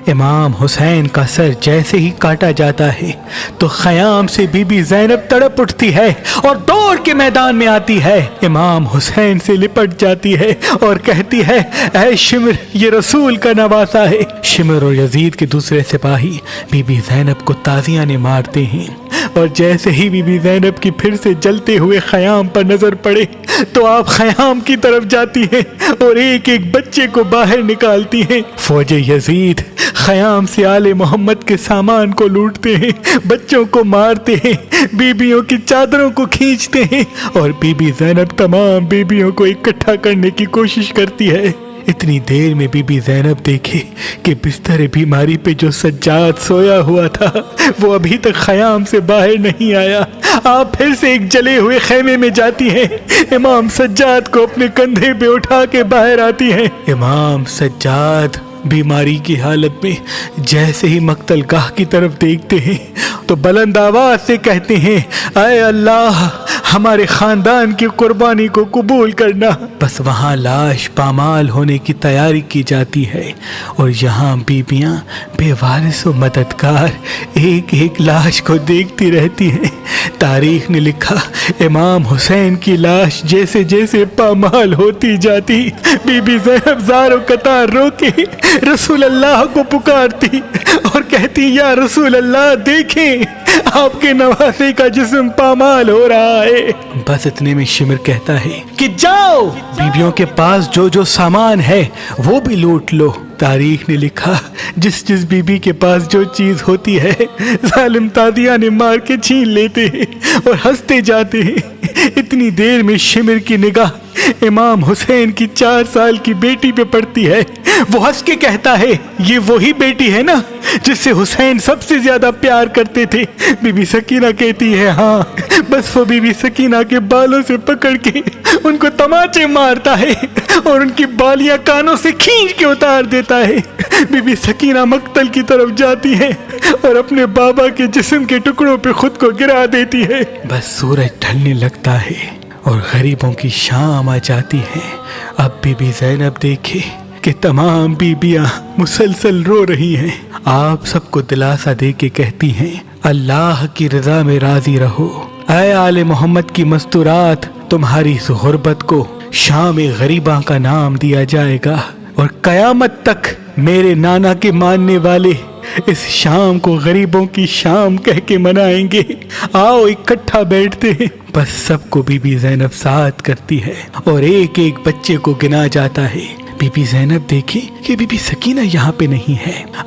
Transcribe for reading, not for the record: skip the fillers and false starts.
इमाम हुसैन का सर जैसे ही काटा जाता है तो ख़याम से बीबी ज़ैनब तड़प उठती है और दौड़ के मैदान में आती है, इमाम हुसैन से लिपट जाती है और कहती है, ऐ शिमर, ये रसूल का नवासा है। शिमर और यजीद के दूसरे सिपाही बीबी ज़ैनब को ताज़ियाने मारते हैं और जैसे ही बीबी ज़ैनब की फिर से जलते हुए ख़याम पर नजर पड़े तो आप ख़याम की तरफ जाती हैं और एक एक बच्चे को बाहर निकालती हैं। फौजे यजीद ख़याम से आले मोहम्मद के सामान को लूटते हैं, बच्चों को मारते हैं, बीबियों की चादरों को खींचते हैं और बीबी ज़ैनब तमाम बीबियों को इकट्ठा करने की कोशिश करती है। इतनी देर में बीबी ज़ैनब देखे कि बिस्तर बीमारी पे जो सज्जाद सोया हुआ था वो अभी तक ख़याम से बाहर नहीं आया। आप फिर से एक जले हुए खेमे में जाती हैं, इमाम सज्जाद को अपने कंधे पे उठा के बाहर आती हैं। इमाम सज्जाद बीमारी की हालत में जैसे ही मक्तलगाह की तरफ देखते हैं तो बुलंद आवाज से कहते हैं, ऐ अल्लाह, हमारे खानदान की कुर्बानी को कबूल करना। बस वहाँ लाश पामाल होने की तैयारी की जाती है और यहाँ बीबियाँ बेवारिस व मददगार एक एक लाश को देखती रहती हैं। तारीख ने लिखा, इमाम हुसैन की लाश जैसे जैसे पामाल होती जाती, बीबी ज़ैनब ज़ारो कतार रोके रसूल अल्लाह को पुकारती और कहती, या रसूल अल्लाह, देखें आपके नवासे का जिस्म पामाल हो रहा है। बस इतने में शिमर कहता है कि जाओ, बीबियों के पास जो जो सामान है वो भी लूट लो। तारीख ने लिखा, जिस जिस बीबी के पास जो चीज होती है जालिम तादिया ने मार के छीन लेते हैं और हंसते जाते हैं। इतनी देर में शिमर की निगाह इमाम हुसैन की 4 साल की बेटी पे पड़ती है। वो हंस के कहता है, ये वही बेटी है ना जिससे हुसैन सबसे ज्यादा प्यार करते थे। बीबी सकीना कहती है, हाँ। बस वो बीबी सकीना के बालों से पकड़ के उनको तमाचे मारता है और उनकी बालियां कानों से खींच के उतार देता है। बीबी सकीना मक्तल की तरफ जाती है और अपने बाबा के जिस्म के टुकड़ों पे खुद को गिरा देती है। बस सूरज ढलने लगता है और गरीबों की शाम आ जाती है। अब बीबी ज़ैनब देखे कि तमाम बीबियां मुसलसल रो रही हैं। आप सबको दिलासा दे के कहती हैं, अल्लाह की रजा में राजी रहो। ऐ आले मोहम्मद की मस्तूरात, तुम्हारी इस गुर्बत को शाम गरीबा का नाम दिया जाएगा और कयामत तक मेरे नाना के मानने वाले इस शाम को गरीबों की शाम कह के मनाएंगे। आओ इकट्ठा बैठते हैं। बस सबको बीबी ज़ैनब साथ करती है और एक एक बच्चे को गिना जाता है। बीबी ज़ैनब देखी कि बीबी सकीना यहाँ पे नहीं है।